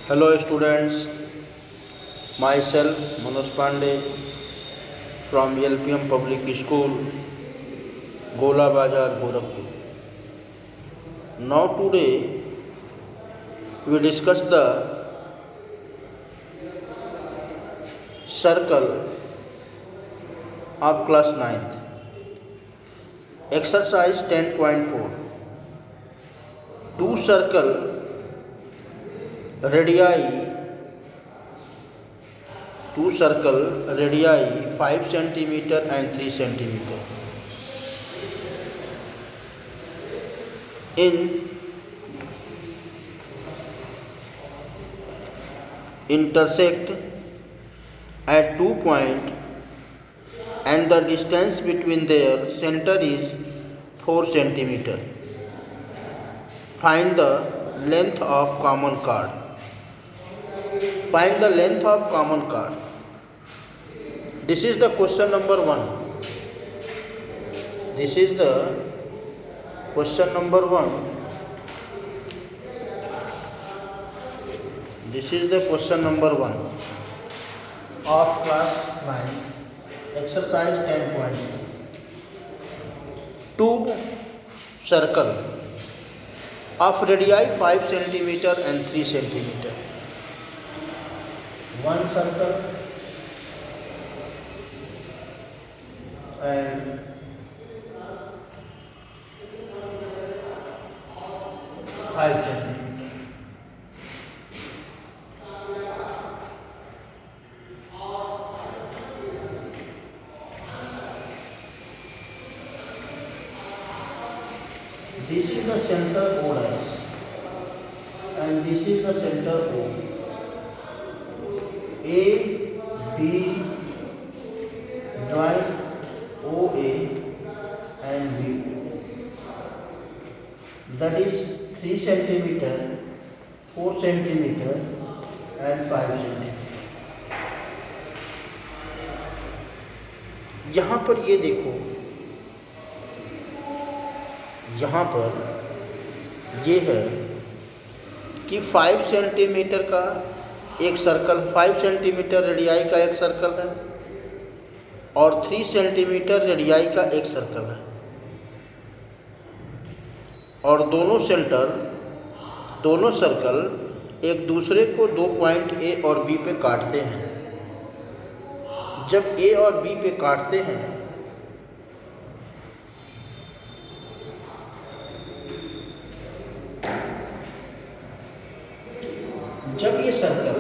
Hello students, myself Manoj Pandey from LPM Public School, Gola Bazar, Gorakhpur. Now today we discuss the circle of class 9th. Exercise 10.4. Two circle radii 5 centimeter and 3 centimeter in intersect at 2 points and the distance between their center is 4 centimeter. Find the length of common chord. Find the length of common chord. This is the question number 1. This is the question number 1. This is the question number 1 of class 9, exercise 10.2. Two circle of radii 5 centimeter and 3 centimeter. One circle and five centimeter. This is the center O dash and this is the center O. A, B, join OA and B. That is 3 centimeter, 4 centimeter and 5 centimeter. यहाँ पर ये देखो, यहाँ पर ये है कि 5 centimetre का एक सर्कल, 5 सेंटीमीटर रेडियाई का एक सर्कल है और 3 सेंटीमीटर रेडियाई का एक सर्कल है और दोनों सर्कल एक दूसरे को 2 पॉइंट ए और बी पे काटते हैं। जब ए और बी पे काटते हैं जब ये सर्कल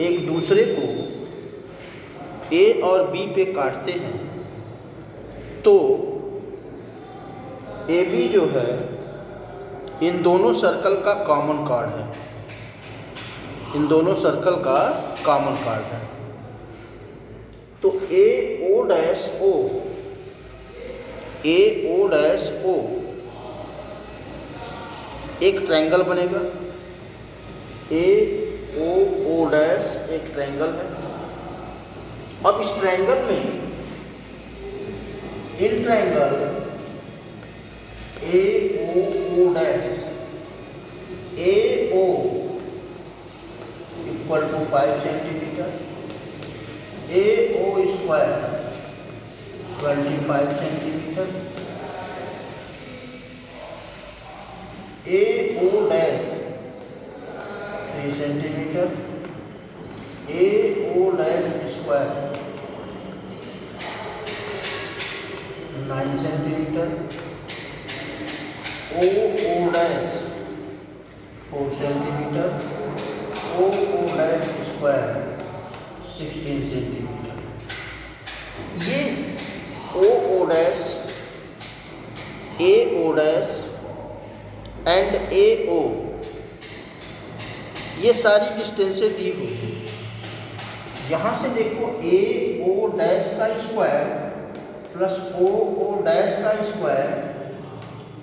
एक दूसरे को ए और बी पे काटते हैं तो ए बी जो है इन दोनों सर्कल का कॉमन कॉर्ड है। इन दोनों सर्कल का कॉमन कॉर्ड है। तो ए ओ डैश ओ एक ट्रायंगल बनेगा। ए ओ डैश एक ट्रायंगल है। अब इस ट्रायंगल में in triangle A O dash A O equal to 5 centimetre, A O square 25 centimetre, A O dash 3 centimetre, A O dash square 9 centimetre, O dash 4 centimetre, O dash square 16 centimetre. ये O dash, A O dash and A O ये सारी डिस्टेंसें दी हुई हैं। यहाँ से देखो ए ओ डैश का स्क्वायर प्लस ओ डैश का square,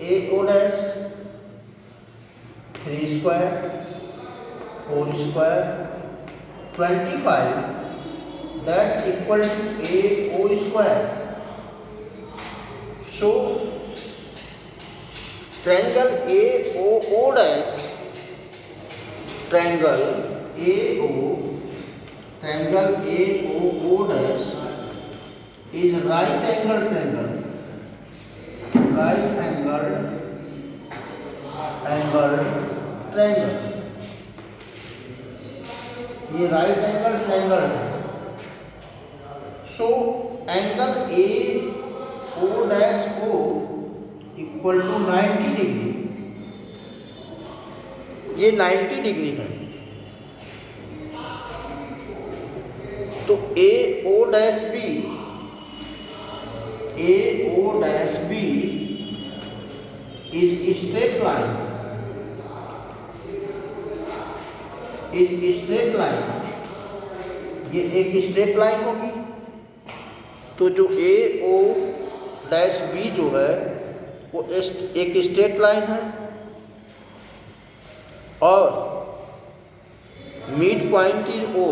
A O dash 3 square 4 square 25 that equal to A O square. So triangle A O dash triangle AO, triangle AOO dash is right angle triangle, right angled triangle. ये right angle triangle है. So angle A O dash O equal to 90 degree. ये 90 degree है. तो A O dash B is straight line, ये एक straight line होगी. तो जो ए ओ डैश बी जो है वो एक स्ट्रेट लाइन है और mid point is O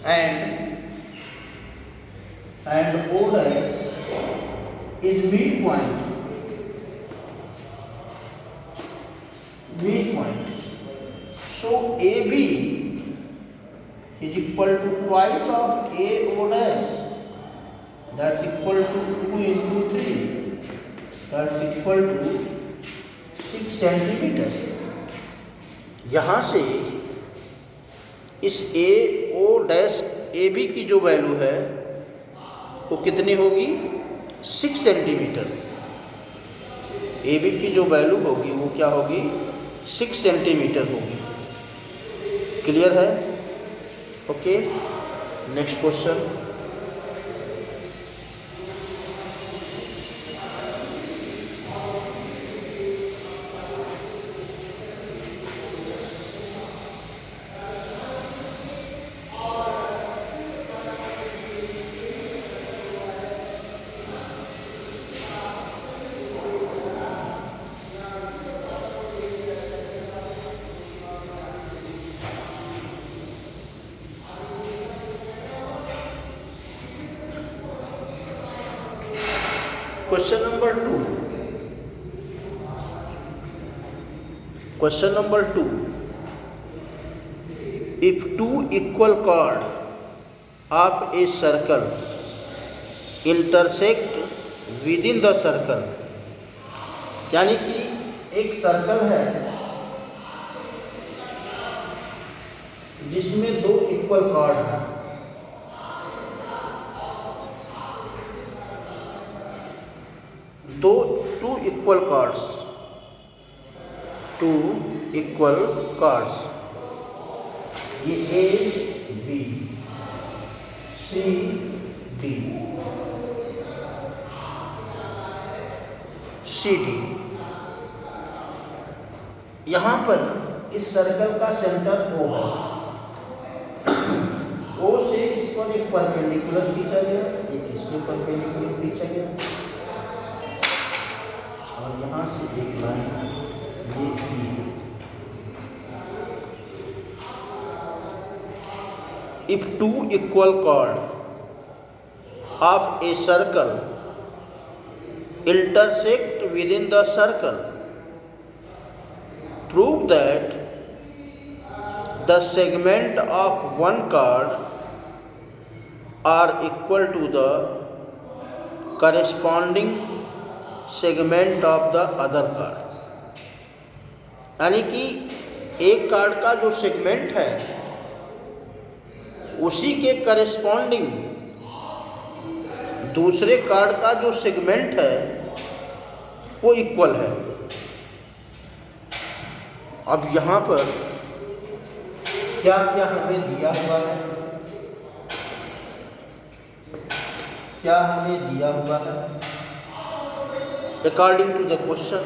and O dash is mid point. So AB is equal to twice of AO dash, that's equal to 2 into 3, that's equal to 6 centimeter. यहाँ से इस AO dash AB की जो value है वो कितनी होगी? 6 centimetre. AB की जो वैल्यू होगी वो क्या होगी? 6 सेंटीमीटर होगी. क्लियर है? Okay. Next question. Question number 2. If two equal chords of a circle intersect within the circle, यानी कि एक सर्कल है जिसमें दो इक्वल कॉर्ड हैं. टू इक्वल कॉर्ड्स, ये A B C D C D. यहाँ पर इस सर्कल का सेंटर O है. O से इस पर एक परपेंडिकुलर खींचा गया, एक इसके परपेंडिकुलर खींचा गया और यहाँ से एक लाइन ये भी. If two equal chords of a circle intersect within the circle, prove that the segment of one chord are equal to the corresponding segment of the other chord. यानी कि एक कार्ड का जो सेगमेंट है उसी के करेस्पॉन्डिंग दूसरे card का जो सेगमेंट है वो इक्वल है. अब यहाँ पर क्या क्या हमें दिया हुआ है? क्या हमें दिया हुआ है? According to the question,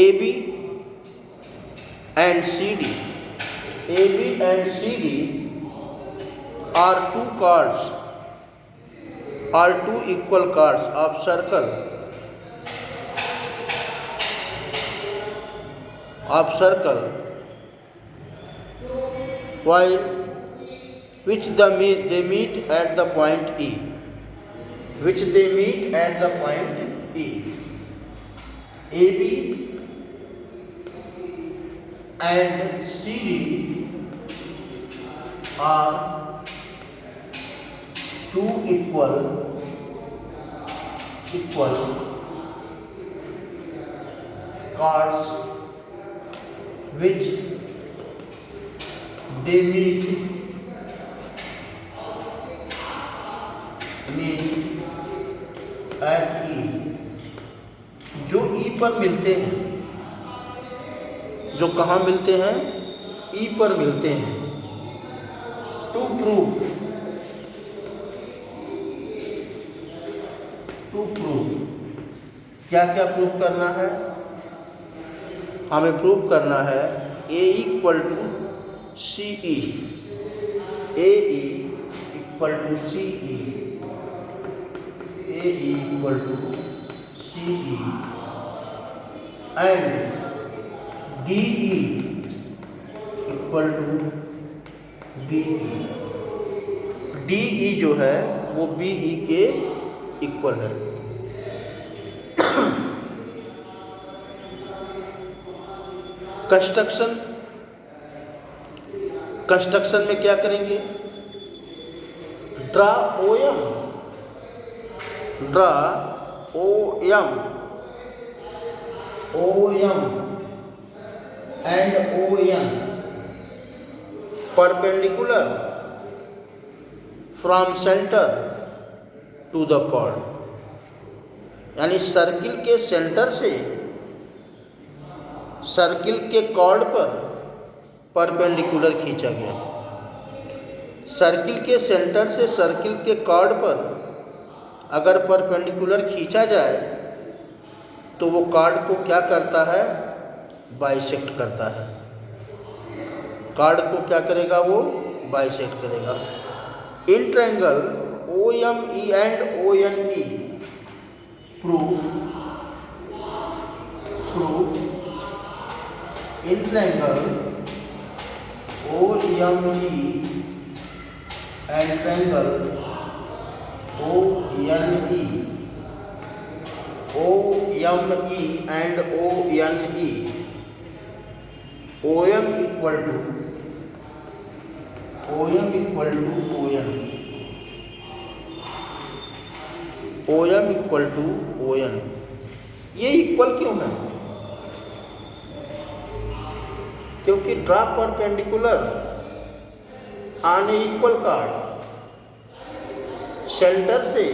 AB and CD are two chords, are two equal chords of circle, while which they meet at the point E, AB and CD are two equal chords which they meet at E, जो E पर मिलते हैं, जो कहाँ मिलते हैं? E पर मिलते हैं। टू प्रूव क्या क्या प्रूव करना है? हमें प्रूव करना है A equal to C E, A equal to C E, A equal to C E and D equal to B E. D E जो है वो बी ई के इक्वल है। कंस्ट्रक्शन में क्या करेंगे? Draw O M and O N perpendicular from centre to the chord, यानी circle के सेंटर से सर्किल के कॉर्ड पर परपेंडिकुलर खींचा गया। सर्किल के सेंटर से सर्किल के कॉर्ड पर अगर परपेंडिकुलर खींचा जाए तो वो कॉर्ड को क्या करता है? बाइसेक्ट करता है। कॉर्ड को क्या करेगा? वो बाइसेक्ट करेगा। In triangle O M E and O N E prove in triangle OME and triangle ONE, OME and ONE, OM equal to ON, OM equal to ON। ये इक्वल क्यों है? क्योंकि draw perpendicular on equal cord, centre से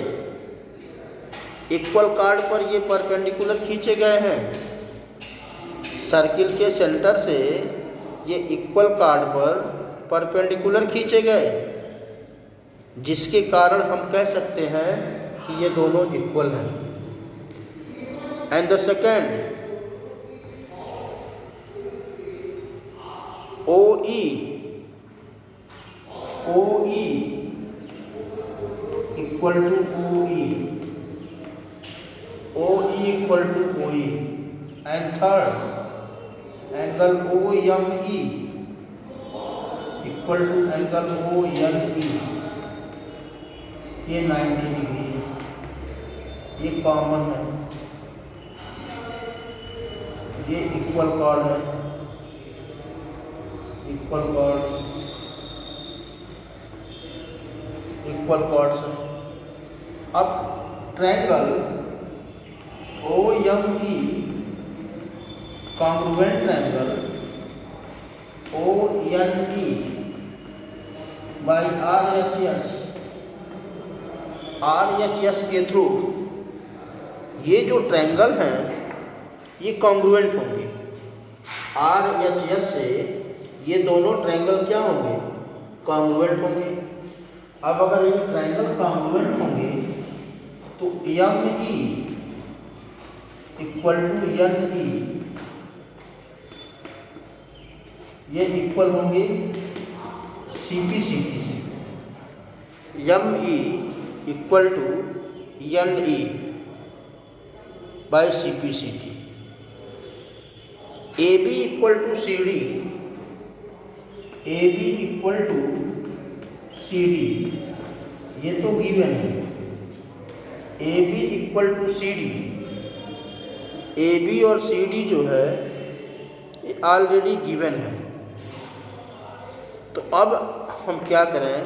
equal cord पर ये perpendicular खींचे गए हैं। सर्किल के सेंटर से ये इक्वल कॉर्ड पर परपेंडिकुलर खींचे गए, जिसके कारण हम कह सकते हैं कि ये दोनों इक्वल हैं। And the second OE equal to OE equal to OE, and third angle OME equal to angle ONE, ये 90 डिग्री है, ये कॉमन है, ये इक्वल कॉर्ड है, इक्वल कॉर्ड्स। अब triangle OME congruent triangle ONE by RHS के through ये जो ट्रायंगल हैं ये कॉन्ग्रुएंट होंगे। RHS से ये दोनों ट्रायंगल क्या होंगे? कॉन्ग्रुएंट होंगे। अब अगर ये ट्रायंगल कॉन्ग्रुएंट होंगे तो ME इक्वल टू NE, ये इक्वल होंगे CP/CT से। ME equal to NE by CP/CT। AB equal to CD, AB equal to CD, ये तो गिवन है। AB equal to CD, AB और CD जो है ये ऑलरेडी गिवन है। तो अब हम क्या करें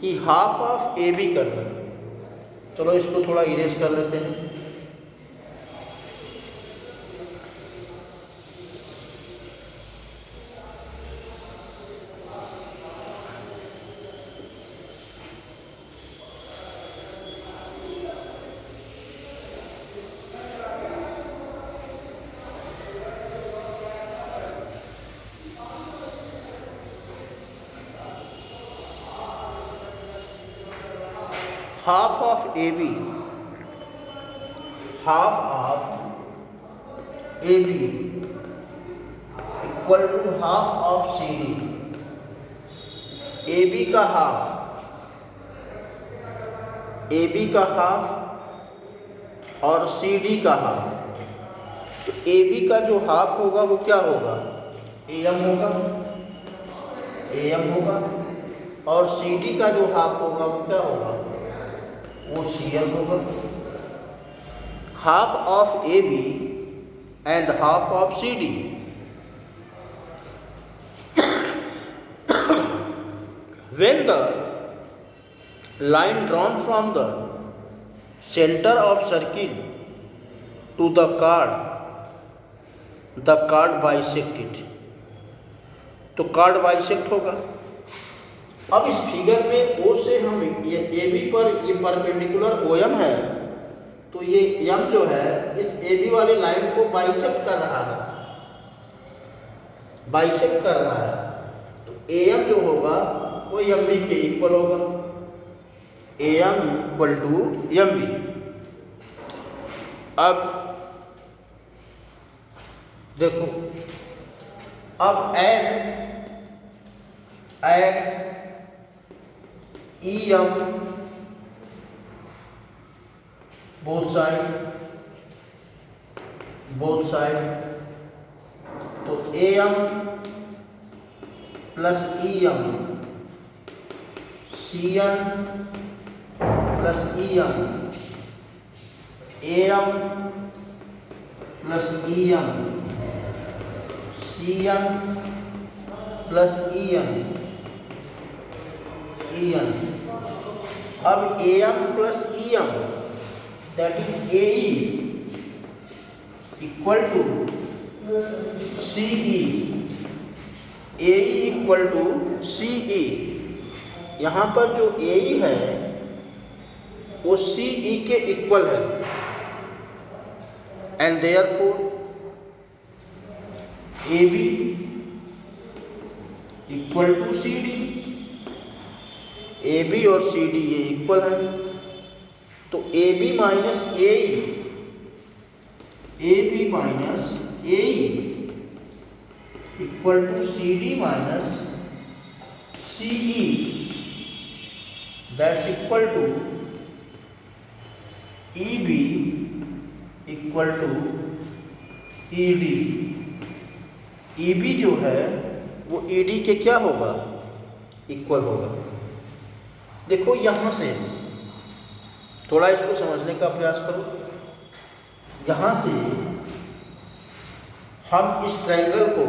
कि हाफ ऑफ ए बी कर लें। चलो इसको थोड़ा इरेज कर लेते हैं। Half of A B, half of A B equal to half of C D. A B का हाफ, ए बी का हाफ और सी डी का हाफ। तो ए बी का जो हाफ होगा वो क्या होगा, ए एम होगा, ए एम होगा। और सी डी का जो हाफ होगा वो क्या होगा, वो सी एल होगा। Half of A B and half of C D. When the line drawn from the center of circle to the card bisect it। तो कार्ड बाइसेक्ट होगा। अब इस फिगर में O से हम ये ए बी पर ये परपेंडिकुलर ओ एम है, तो ये एम जो है इस ए बी वाली लाइन को बाइसेक्ट कर रहा है, बाइसेक्ट कर रहा है। तो ए एम जो होगा वो एम बी के इक्वल होगा, A M equal to M B. अब देखो, अब add E M both side. तो A M plus E M, C N plus E M, A M plus E M, C N plus E N. अब A M plus E M that is A E equal to C E, A E equal to C E. यहाँ पर जो ए ई है वो सी ई के equal है, and therefore A B equal to C D. A B और C D ये equal है, तो A B minus A B minus A equal to C D minus C E, that's equal to E B equal to E D. E B जो है वो E D के क्या होगा, इक्वल होगा। देखो यहाँ से थोड़ा इसको समझने का प्रयास करो। यहाँ से हम इस ट्रायंगल को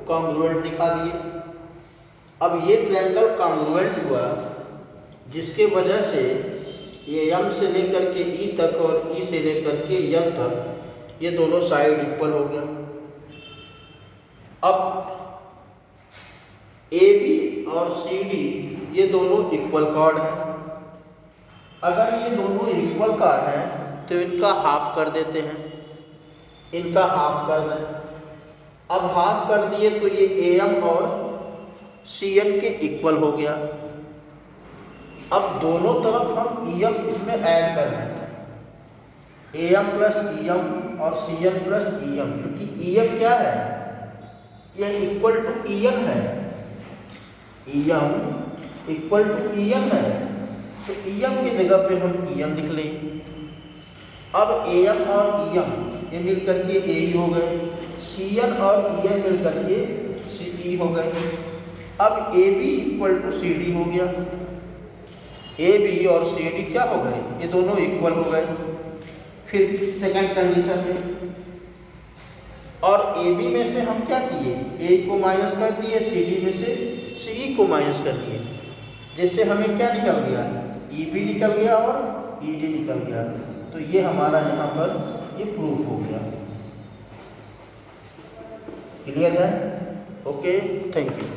कॉन्ग्रुएंट दिखा दिए। अब ये ट्रायंगल कॉन्ग्रुएंट हुआ, जिसके वजह से ये एम से लेकर के ई तक और ई से लेकर के एन तक ये दोनों साइड इक्वल हो गया। अब ए बी और सी डी ये दोनों इक्वल कार्ड हैं। अगर ये दोनों इक्वल कार्ड हैं तो इनका हाफ कर देते हैं, इनका हाफ कर दें। अब हाफ कर दिए तो ये ए एम और सी एन के इक्वल हो गया। अब दोनों तरफ हम ई एम इसमें ऐड कर रहे हैं, A M plus E M और C N plus E M. क्योंकि ई एम क्या है, यह इक्वल टू ई एन है, E M equal to E M है। तो ई एम की जगह पे हम ई एम लिख लें। अब ए एम और ई एम ये मिल करके ए ई हो गए, सी एन और ई एन मिल करके सी ई हो गए। अब A B equal to C D हो गया। ए बी और सी डी क्या हो गए, ये दोनों इक्वल हो गए। फिर सेकंड कंडीशन में और ए बी में से हम क्या किए, ए को माइनस कर दिए, सी डी में से सी ई को माइनस कर दिए, जिससे हमें क्या निकल गया, ई बी निकल गया और ई डी निकल गया। तो ये हमारा यहाँ पर ये प्रूफ हो गया। क्लियर है? Okay, thank you.